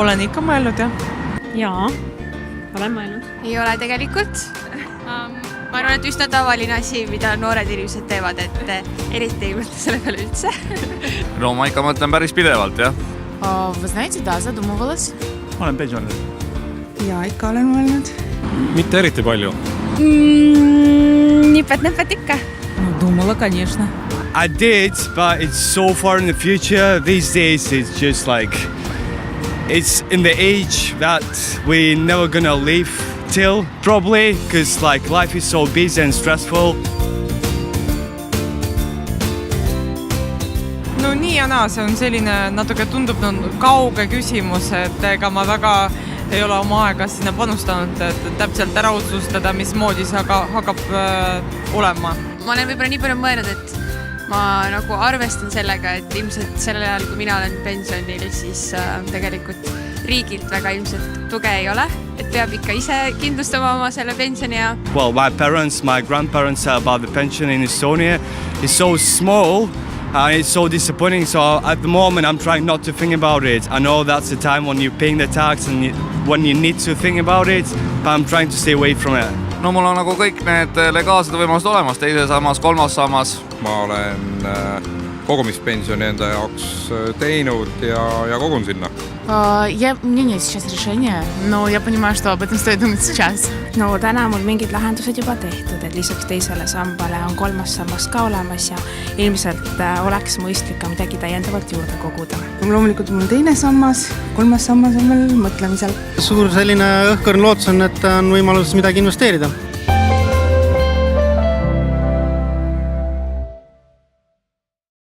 olen ikka mõelnud, jah. Jaa, olen mõelnud. Ei ole tegelikult. Ma arvan, et üsna tavaline asi, mida noored inimesed teevad, et eriti ei mõtle selle peale üldse. No ma ikka mõtlen päris pidevalt, jah. Вы знаете, да, задумывалась. Ma olen pensionär. Ja ikka olen mõelnud. Mitte eriti palju. Nipet-nepet ikka. Ну, думала, конечно. I did, but it's so far in the future. These days it's just like it's in the age that we're never gonna live till probably because like life is so busy and stressful. No nii ja naa, see on selline natuke tundub kauge küsimus, et ega ma väga ei ole oma aega sinna panustanud, et täpselt ära otsustada, mismoodi see hakkab olema. Ma olen võib-olla nii palju mõelnud, et ma nagu arvestan sellega, et ilmselt sellel ajal, kui mina olen pensionil, siis tegelikult riigilt väga ilmselt tuge ei ole, et peab ikka ise kindlustama oma selle pensioni ja... Well, my grandparents about the pension in Estonia is so small and it's so disappointing. So at the moment I'm trying not to think about it. I know that's the time when you're paying the tax and when you need to think about it, but I'm trying to stay away from it. No mul on nagu kõik need legaalsed võimalused olemas, teise sammas, kolmas sammas. Ma olen kogumispensioni enda jaoks teinud ja kogun sinna. Мне нет сейчас решения, но я понимаю, что об этом стоит думать сейчас. No täna mul mingid lahendused juba tehtud, et lisaks teisele sambale on kolmas sammas ka olemas ja ilmselt oleks mõistlik ka midagi täiendavalt juurde koguda. Loomulikult mul teine sammas, kolmas sammas on veel mõtlemisel. Suur selline õhkõrn lootus on, et on võimalus midagi investeerida.